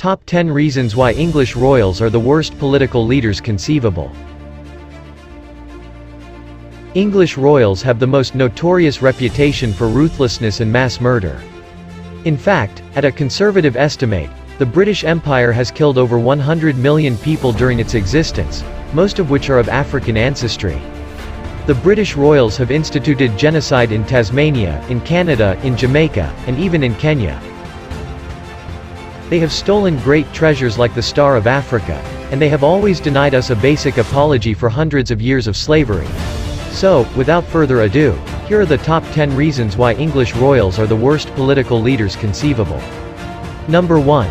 Top 10 reasons why English royals are the worst political leaders conceivable. English royals have the most notorious reputation for ruthlessness and mass murder. In fact, at a conservative estimate, the British Empire has killed over 100 million people during its existence, most of which are of African ancestry. The British royals have instituted genocide in Tasmania, in Canada, in Jamaica, and even in Kenya. They have stolen great treasures like the Star of Africa, and they have always denied us a basic apology for hundreds of years of slavery. So, without further ado, here are the top 10 reasons why English royals are the worst political leaders conceivable. Number 1.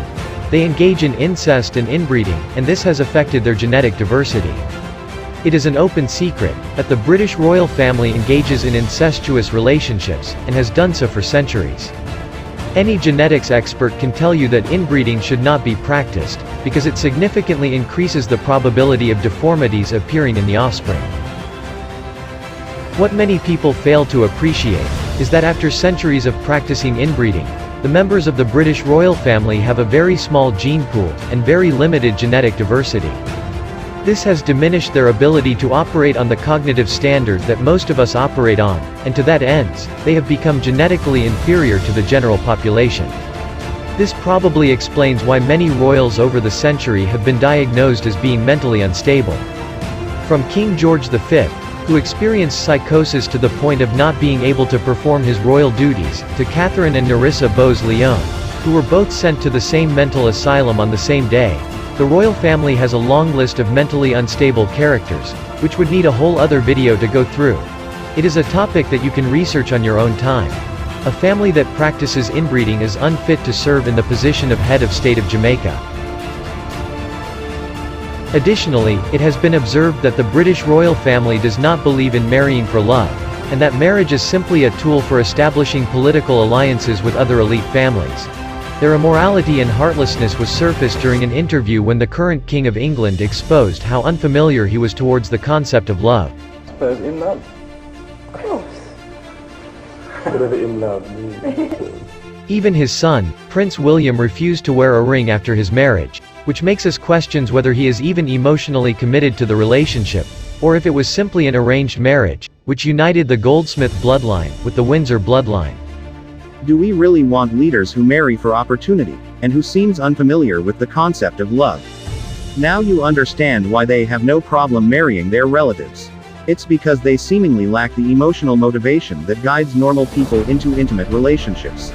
They engage in incest and inbreeding, and this has affected their genetic diversity. It is an open secret that the British royal family engages in incestuous relationships, and has done so for centuries. Any genetics expert can tell you that inbreeding should not be practiced, because it significantly increases the probability of deformities appearing in the offspring. What many people fail to appreciate is that after centuries of practicing inbreeding, the members of the British royal family have a very small gene pool, and very limited genetic diversity. This has diminished their ability to operate on the cognitive standards that most of us operate on, and to that ends, they have become genetically inferior to the general population. This probably explains why many royals over the century have been diagnosed as being mentally unstable. From King George V, who experienced psychosis to the point of not being able to perform his royal duties, to Catherine and Nerissa Bowes-Lyon, who were both sent to the same mental asylum on the same day. The royal family has a long list of mentally unstable characters, which would need a whole other video to go through. It is a topic that you can research on your own time. A family that practices inbreeding is unfit to serve in the position of head of state of Jamaica. Additionally, it has been observed that the British royal family does not believe in marrying for love, and that marriage is simply a tool for establishing political alliances with other elite families. Their immorality and heartlessness was surfaced during an interview when the current King of England exposed how unfamiliar he was towards the concept of love. Suppose in love. Of course. Whatever in love means. Even his son, Prince William, refused to wear a ring after his marriage, which makes us question whether he is even emotionally committed to the relationship, or if it was simply an arranged marriage, which united the Goldsmith bloodline with the Windsor bloodline. Do we really want leaders who marry for opportunity, and who seems unfamiliar with the concept of love? Now you understand why they have no problem marrying their relatives. It's because they seemingly lack the emotional motivation that guides normal people into intimate relationships.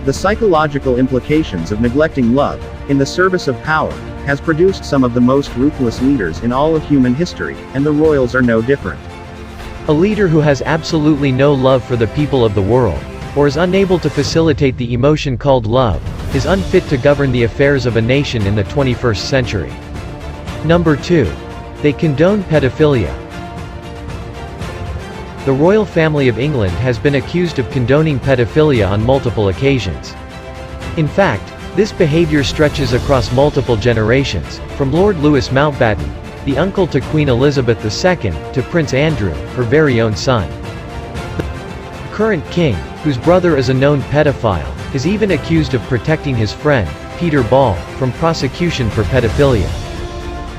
The psychological implications of neglecting love, in the service of power, has produced some of the most ruthless leaders in all of human history, and the royals are no different. A leader who has absolutely no love for the people of the world, or is unable to facilitate the emotion called love, is unfit to govern the affairs of a nation in the 21st century. Number 2. They condone pedophilia. The royal family of England has been accused of condoning pedophilia on multiple occasions. In fact, this behavior stretches across multiple generations, from Lord Louis Mountbatten, the uncle to Queen Elizabeth II, to Prince Andrew, her very own son. The current king, whose brother is a known pedophile, is even accused of protecting his friend, Peter Ball, from prosecution for pedophilia.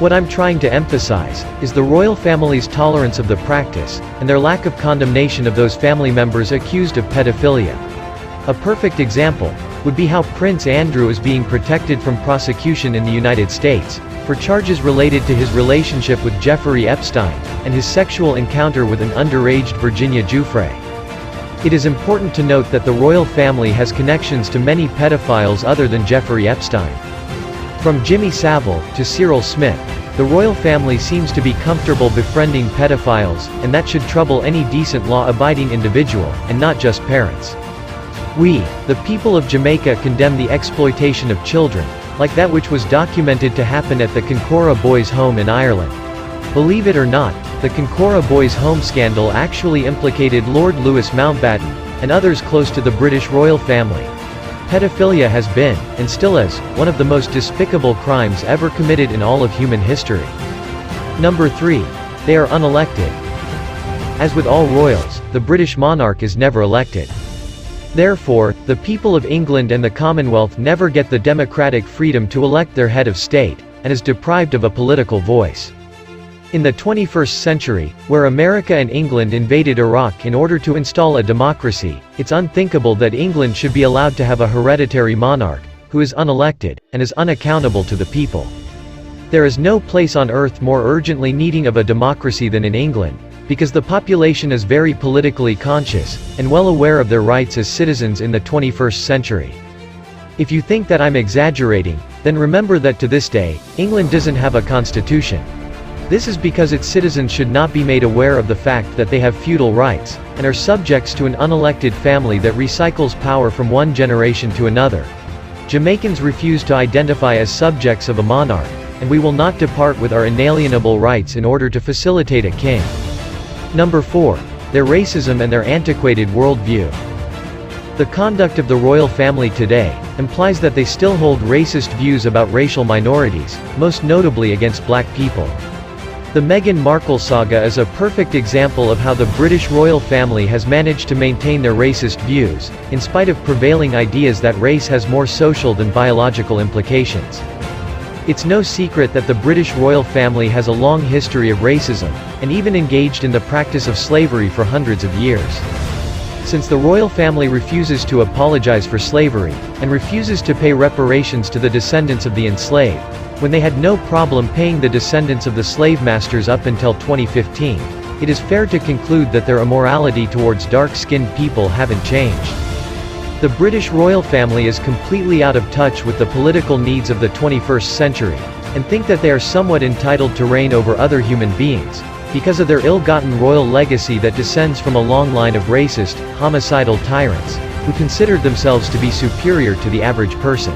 What I'm trying to emphasize is the royal family's tolerance of the practice, and their lack of condemnation of those family members accused of pedophilia. A perfect example would be how Prince Andrew is being protected from prosecution in the United States, for charges related to his relationship with Jeffrey Epstein, and his sexual encounter with an underage Virginia Giuffre. It is important to note that the royal family has connections to many pedophiles other than Jeffrey Epstein. From Jimmy Savile to Cyril Smith, the royal family seems to be comfortable befriending pedophiles, and that should trouble any decent law-abiding individual, and not just parents. We, the people of Jamaica, condemn the exploitation of children, like that which was documented to happen at the Kincora Boys' Home in Ireland. Believe it or not, the Kincora Boys' Home scandal actually implicated Lord Louis Mountbatten, and others close to the British royal family. Pedophilia has been, and still is, one of the most despicable crimes ever committed in all of human history. Number 3. They are unelected. As with all royals, the British monarch is never elected. Therefore, the people of England and the Commonwealth never get the democratic freedom to elect their head of state, and is deprived of a political voice. In the 21st century, where America and England invaded Iraq in order to install a democracy, it's unthinkable that England should be allowed to have a hereditary monarch, who is unelected, and is unaccountable to the people. There is no place on earth more urgently needing of a democracy than in England, because the population is very politically conscious, and well aware of their rights as citizens in the 21st century. If you think that I'm exaggerating, then remember that to this day, England doesn't have a constitution. This is because its citizens should not be made aware of the fact that they have feudal rights, and are subjects to an unelected family that recycles power from one generation to another. Jamaicans refuse to identify as subjects of a monarch, and we will not depart with our inalienable rights in order to facilitate a king. Number 4. Their racism and their antiquated worldview. The conduct of the royal family today implies that they still hold racist views about racial minorities, most notably against black people. The Meghan Markle saga is a perfect example of how the British royal family has managed to maintain their racist views, in spite of prevailing ideas that race has more social than biological implications. It's no secret that the British royal family has a long history of racism, and even engaged in the practice of slavery for hundreds of years. Since the royal family refuses to apologize for slavery, and refuses to pay reparations to the descendants of the enslaved, when they had no problem paying the descendants of the slave masters up until 2015, it is fair to conclude that their immorality towards dark-skinned people haven't changed. The British royal family is completely out of touch with the political needs of the 21st century, and think that they are somewhat entitled to reign over other human beings, because of their ill-gotten royal legacy that descends from a long line of racist, homicidal tyrants, who considered themselves to be superior to the average person.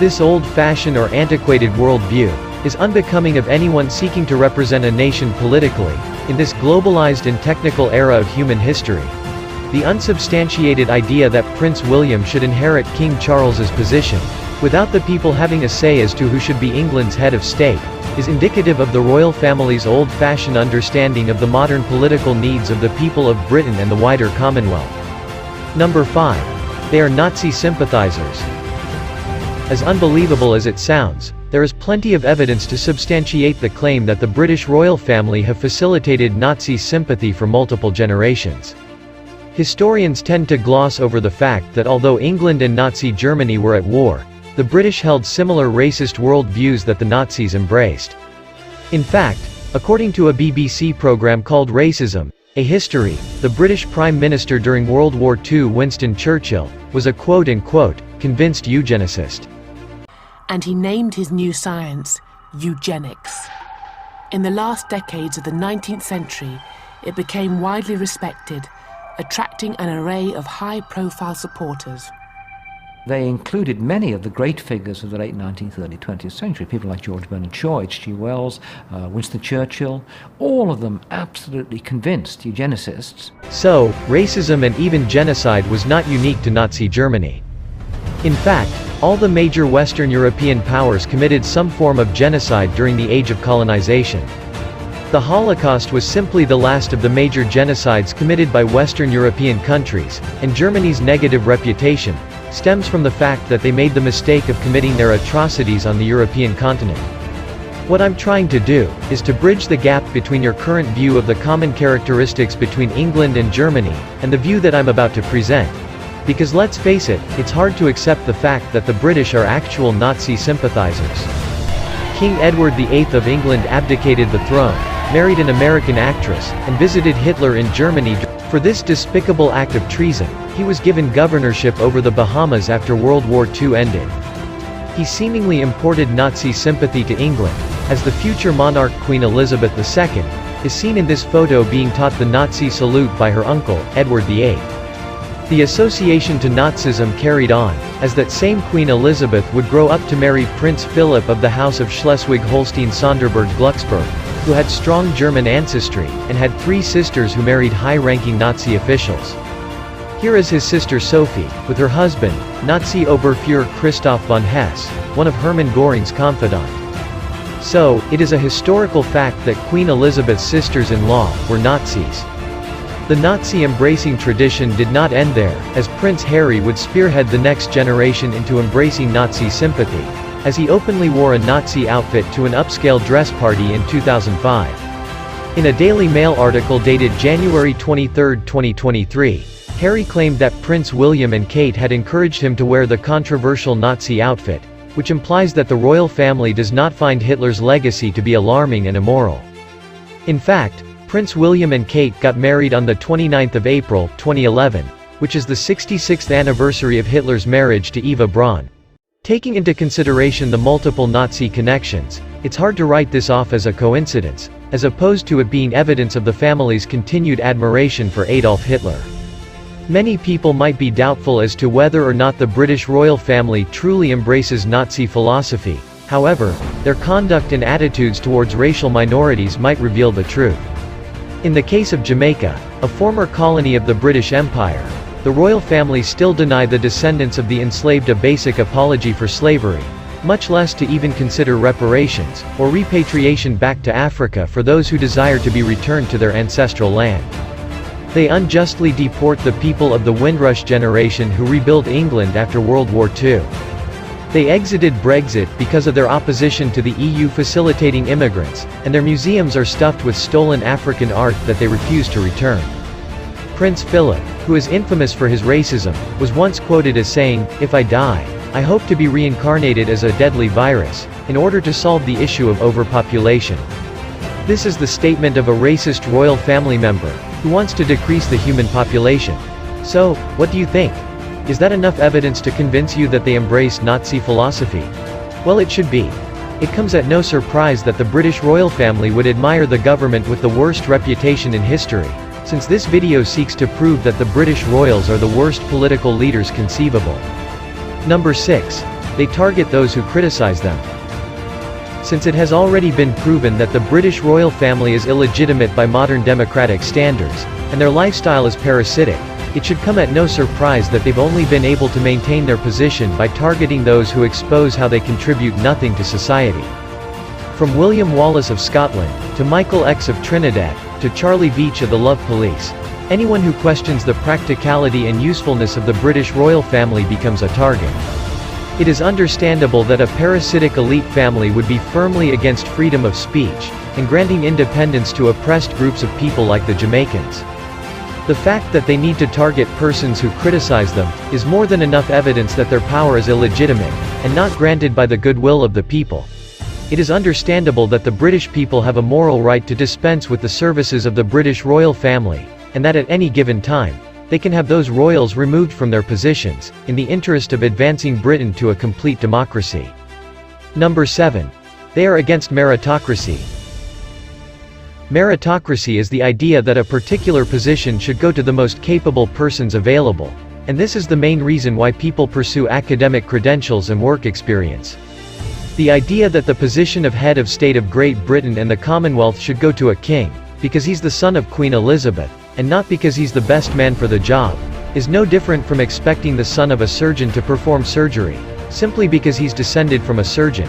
This old-fashioned or antiquated worldview is unbecoming of anyone seeking to represent a nation politically, in this globalized and technical era of human history. The unsubstantiated idea that Prince William should inherit King Charles's position, without the people having a say as to who should be England's head of state, is indicative of the royal family's old-fashioned understanding of the modern political needs of the people of Britain and the wider Commonwealth. Number 5. They are Nazi sympathizers. As unbelievable as it sounds, there is plenty of evidence to substantiate the claim that the British royal family have facilitated Nazi sympathy for multiple generations. Historians tend to gloss over the fact that although England and Nazi Germany were at war, the British held similar racist world views that the Nazis embraced. In fact, according to a BBC program called Racism, A History, the British Prime Minister during World War II, Winston Churchill, was a quote-unquote, convinced eugenicist. And he named his new science eugenics. In the last decades of the 19th century, it became widely respected, attracting an array of high-profile supporters. They included many of the great figures of the late 19th, early 20th century, people like George Bernard Shaw, H.G. Wells, Winston Churchill, all of them absolutely convinced eugenicists. So, racism and even genocide was not unique to Nazi Germany. In fact, all the major Western European powers committed some form of genocide during the age of colonization. The Holocaust was simply the last of the major genocides committed by Western European countries, and Germany's negative reputation stems from the fact that they made the mistake of committing their atrocities on the European continent. What I'm trying to do is to bridge the gap between your current view of the common characteristics between England and Germany, and the view that I'm about to present. Because let's face it, it's hard to accept the fact that the British are actual Nazi sympathizers. King Edward VIII of England abdicated the throne, married an American actress, and visited Hitler in Germany. For this despicable act of treason, he was given governorship over the Bahamas after World War II ended. He seemingly imported Nazi sympathy to England, as the future monarch Queen Elizabeth II is seen in this photo being taught the Nazi salute by her uncle, Edward VIII. The association to Nazism carried on, as that same Queen Elizabeth would grow up to marry Prince Philip of the House of Schleswig-Holstein-Sonderburg-Glucksburg, who had strong German ancestry, and had 3 sisters who married high-ranking Nazi officials. Here is his sister Sophie, with her husband, Nazi Oberfuhrer Christoph von Hesse, one of Hermann Göring's confidant. So, it is a historical fact that Queen Elizabeth's sisters-in-law were Nazis. The Nazi-embracing tradition did not end there, as Prince Harry would spearhead the next generation into embracing Nazi sympathy, as he openly wore a Nazi outfit to an upscale dress party in 2005. In a Daily Mail article dated January 23, 2023, Harry claimed that Prince William and Kate had encouraged him to wear the controversial Nazi outfit, which implies that the royal family does not find Hitler's legacy to be alarming and immoral. In fact, Prince William and Kate got married on the 29th of April, 2011, which is the 66th anniversary of Hitler's marriage to Eva Braun. Taking into consideration the multiple Nazi connections, it's hard to write this off as a coincidence, as opposed to it being evidence of the family's continued admiration for Adolf Hitler. Many people might be doubtful as to whether or not the British royal family truly embraces Nazi philosophy. However, their conduct and attitudes towards racial minorities might reveal the truth. In the case of Jamaica, a former colony of the British Empire, the royal family still deny the descendants of the enslaved a basic apology for slavery, much less to even consider reparations, or repatriation back to Africa for those who desire to be returned to their ancestral land. They unjustly deport the people of the Windrush generation who rebuilt England after World War II. They exited Brexit because of their opposition to the EU facilitating immigrants, and their museums are stuffed with stolen African art that they refuse to return. Prince Philip, who is infamous for his racism, was once quoted as saying, "If I die, I hope to be reincarnated as a deadly virus, in order to solve the issue of overpopulation." This is the statement of a racist royal family member, who wants to decrease the human population. So, what do you think? Is that enough evidence to convince you that they embrace Nazi philosophy? Well, it should be. It comes at no surprise that the British royal family would admire the government with the worst reputation in history, since this video seeks to prove that the British royals are the worst political leaders conceivable. Number 6. They target those who criticize them. Since it has already been proven that the British royal family is illegitimate by modern democratic standards, and their lifestyle is parasitic, it should come at no surprise that they've only been able to maintain their position by targeting those who expose how they contribute nothing to society. From William Wallace of Scotland, to Michael X of Trinidad, to Charlie Veitch of the Love Police, anyone who questions the practicality and usefulness of the British royal family becomes a target. It is understandable that a parasitic elite family would be firmly against freedom of speech, and granting independence to oppressed groups of people like the Jamaicans. The fact that they need to target persons who criticize them, is more than enough evidence that their power is illegitimate, and not granted by the goodwill of the people. It is understandable that the British people have a moral right to dispense with the services of the British royal family, and that at any given time, they can have those royals removed from their positions, in the interest of advancing Britain to a complete democracy. Number 7. They are against meritocracy. Meritocracy is the idea that a particular position should go to the most capable persons available, and this is the main reason why people pursue academic credentials and work experience. The idea that the position of head of state of Great Britain and the Commonwealth should go to a king, because he's the son of Queen Elizabeth, and not because he's the best man for the job, is no different from expecting the son of a surgeon to perform surgery, simply because he's descended from a surgeon.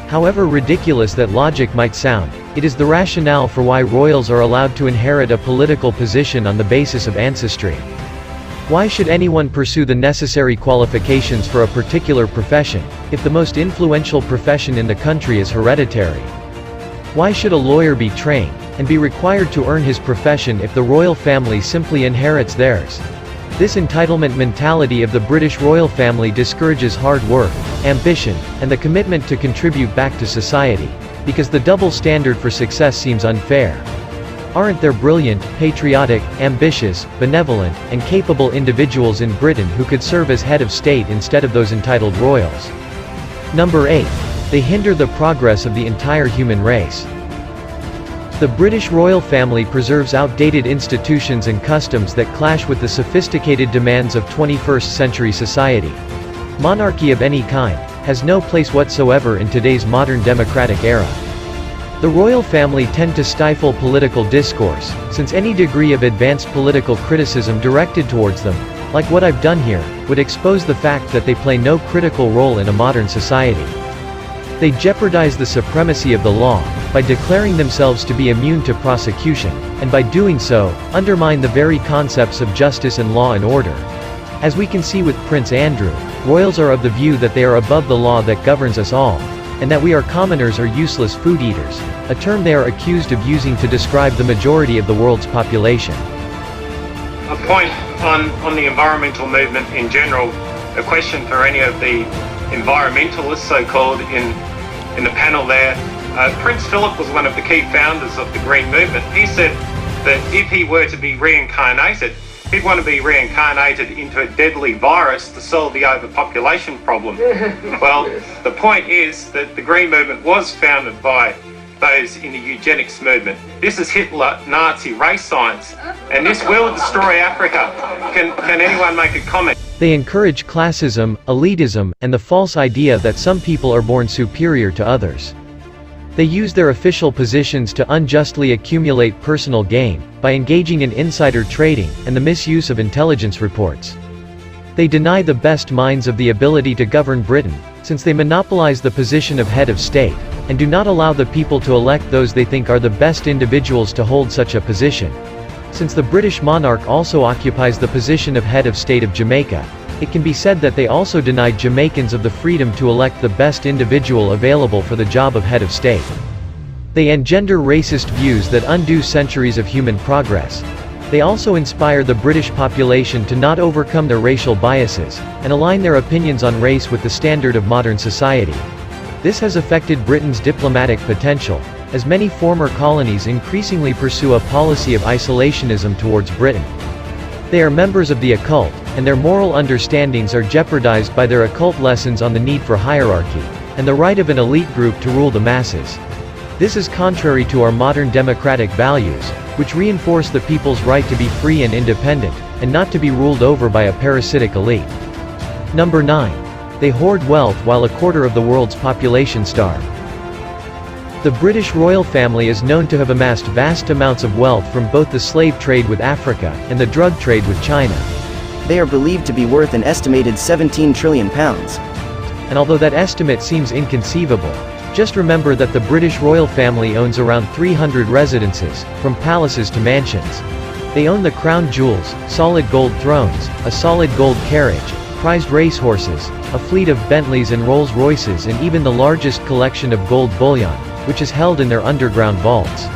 However ridiculous that logic might sound, it is the rationale for why royals are allowed to inherit a political position on the basis of ancestry. Why should anyone pursue the necessary qualifications for a particular profession, if the most influential profession in the country is hereditary? Why should a lawyer be trained, and be required to earn his profession if the royal family simply inherits theirs? This entitlement mentality of the British royal family discourages hard work, ambition, and the commitment to contribute back to society, because the double standard for success seems unfair. Aren't there brilliant, patriotic, ambitious, benevolent, and capable individuals in Britain who could serve as head of state instead of those entitled royals? Number 8. They hinder the progress of the entire human race. The British royal family preserves outdated institutions and customs that clash with the sophisticated demands of 21st century society. Monarchy of any kind has no place whatsoever in today's modern democratic era. The royal family tend to stifle political discourse, since any degree of advanced political criticism directed towards them, like what I've done here, would expose the fact that they play no critical role in a modern society. They jeopardize the supremacy of the law, by declaring themselves to be immune to prosecution, and by doing so, undermine the very concepts of justice and law and order. As we can see with Prince Andrew, royals are of the view that they are above the law that governs us all, and that we are commoners or useless food eaters, a term they are accused of using to describe the majority of the world's population. A point on the environmental movement in general, a question for any of the environmentalists, so-called, in the panel there. Prince Philip was one of the key founders of the Green Movement. He said that if he were to be reincarnated, he'd want to be reincarnated into a deadly virus to solve the overpopulation problem. Well, the point is that the Green Movement was founded by those in the eugenics movement. This is Hitler, Nazi, race science, and this will destroy Africa. Can anyone make a comment? They encourage classism, elitism, and the false idea that some people are born superior to others. They use their official positions to unjustly accumulate personal gain, by engaging in insider trading, and the misuse of intelligence reports. They deny the best minds of the ability to govern Britain, since they monopolize the position of head of state, and do not allow the people to elect those they think are the best individuals to hold such a position. Since the British monarch also occupies the position of head of state of Jamaica, it can be said that they also denied Jamaicans of the freedom to elect the best individual available for the job of head of state. They engender racist views that undo centuries of human progress. They also inspire the British population to not overcome their racial biases, and align their opinions on race with the standard of modern society. This has affected Britain's diplomatic potential, as many former colonies increasingly pursue a policy of isolationism towards Britain. They are members of the occult, and their moral understandings are jeopardized by their occult lessons on the need for hierarchy, and the right of an elite group to rule the masses. This is contrary to our modern democratic values, which reinforce the people's right to be free and independent, and not to be ruled over by a parasitic elite. Number 9. They hoard wealth while a quarter of the world's population starve. The British royal family is known to have amassed vast amounts of wealth from both the slave trade with Africa, and the drug trade with China. They are believed to be worth an estimated 17 trillion pounds. And although that estimate seems inconceivable, just remember that the British royal family owns around 300 residences, from palaces to mansions. They own the crown jewels, solid gold thrones, a solid gold carriage, prized racehorses, a fleet of Bentleys and Rolls-Royces, and even the largest collection of gold bullion, which is held in their underground vaults.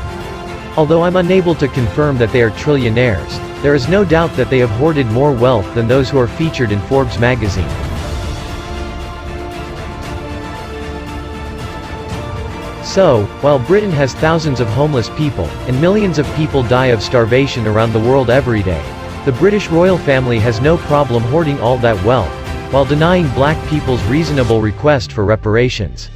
Although I'm unable to confirm that they are trillionaires, there is no doubt that they have hoarded more wealth than those who are featured in Forbes magazine. So, while Britain has thousands of homeless people, and millions of people die of starvation around the world every day, the British royal family has no problem hoarding all that wealth, while denying black people's reasonable request for reparations.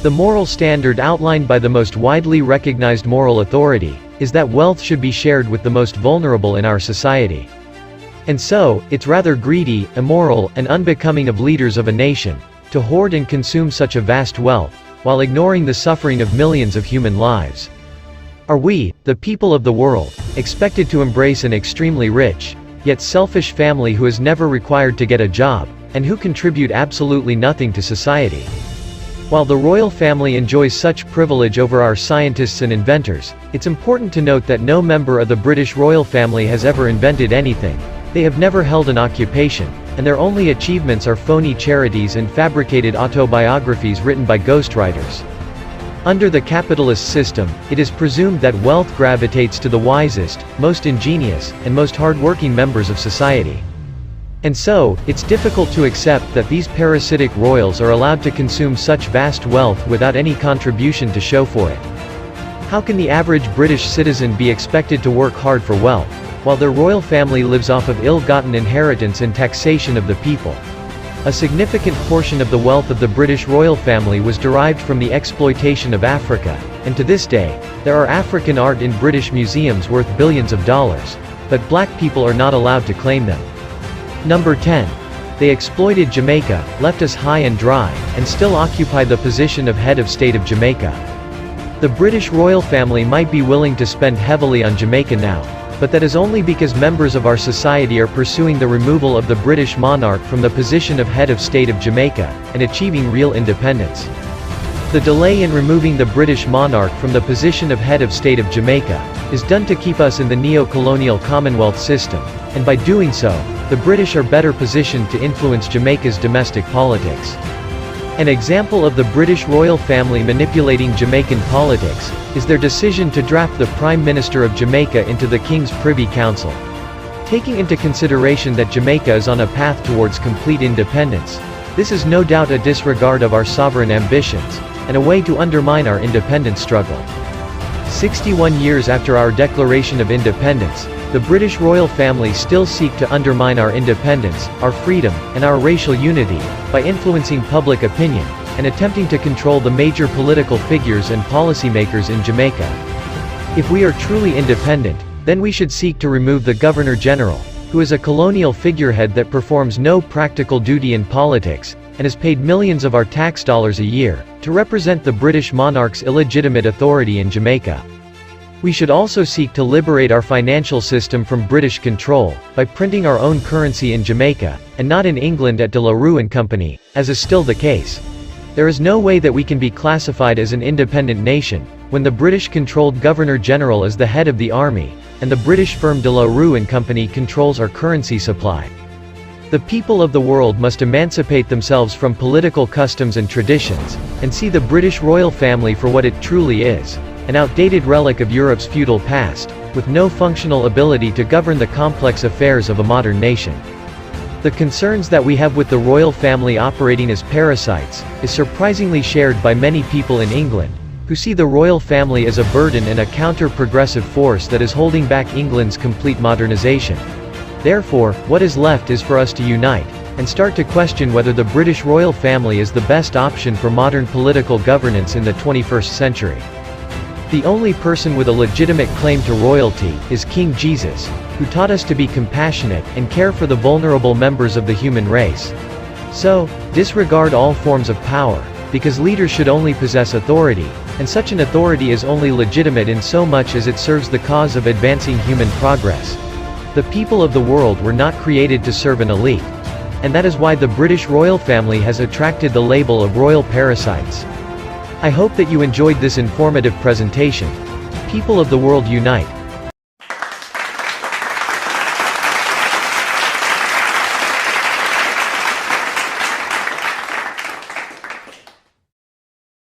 The moral standard outlined by the most widely recognized moral authority is that wealth should be shared with the most vulnerable in our society. And so, it's rather greedy, immoral, and unbecoming of leaders of a nation to hoard and consume such a vast wealth, while ignoring the suffering of millions of human lives. Are we, the people of the world, expected to embrace an extremely rich, yet selfish family who is never required to get a job, and who contribute absolutely nothing to society? While the royal family enjoys such privilege over our scientists and inventors, it's important to note that no member of the British royal family has ever invented anything. They have never held an occupation, and their only achievements are phony charities and fabricated autobiographies written by ghostwriters. Under the capitalist system, it is presumed that wealth gravitates to the wisest, most ingenious, and most hard-working members of society. And so, it's difficult to accept that these parasitic royals are allowed to consume such vast wealth without any contribution to show for it. How can the average British citizen be expected to work hard for wealth, while their royal family lives off of ill-gotten inheritance and taxation of the people? A significant portion of the wealth of the British royal family was derived from the exploitation of Africa, and to this day, there are African art in British museums worth billions of dollars, but black people are not allowed to claim them. Number 10. They exploited Jamaica, left us high and dry, and still occupy the position of head of state of Jamaica. The British royal family might be willing to spend heavily on Jamaica now, but that is only because members of our society are pursuing the removal of the British monarch from the position of head of state of Jamaica, and achieving real independence. The delay in removing the British monarch from the position of head of state of Jamaica is done to keep us in the neo-colonial Commonwealth system, and by doing so, the British are better positioned to influence Jamaica's domestic politics. An example of the British royal family manipulating Jamaican politics is their decision to draft the Prime Minister of Jamaica into the King's Privy Council. Taking into consideration that Jamaica is on a path towards complete independence, this is no doubt a disregard of our sovereign ambitions, and a way to undermine our independence struggle. 61 years after our declaration of independence, the British royal family still seek to undermine our independence, our freedom, and our racial unity, by influencing public opinion, and attempting to control the major political figures and policymakers in Jamaica. If we are truly independent, then we should seek to remove the Governor-General, who is a colonial figurehead that performs no practical duty in politics, and is paid millions of our tax dollars a year, to represent the British monarch's illegitimate authority in Jamaica. We should also seek to liberate our financial system from British control, by printing our own currency in Jamaica, and not in England at De La Rue and Company, as is still the case. There is no way that we can be classified as an independent nation, when the British-controlled Governor-General is the head of the army, and the British firm De La Rue and Company controls our currency supply. The people of the world must emancipate themselves from political customs and traditions, and see the British royal family for what it truly is, an outdated relic of Europe's feudal past, with no functional ability to govern the complex affairs of a modern nation. The concerns that we have with the royal family operating as parasites, is surprisingly shared by many people in England, who see the royal family as a burden and a counter-progressive force that is holding back England's complete modernization. Therefore, what is left is for us to unite, and start to question whether the British royal family is the best option for modern political governance in the 21st century. The only person with a legitimate claim to royalty is King Jesus, who taught us to be compassionate and care for the vulnerable members of the human race. So, disregard all forms of power, because leaders should only possess authority, and such an authority is only legitimate in so much as it serves the cause of advancing human progress. The people of the world were not created to serve an elite. And that is why the British royal family has attracted the label of royal parasites. I hope that you enjoyed this informative presentation. People of the world unite.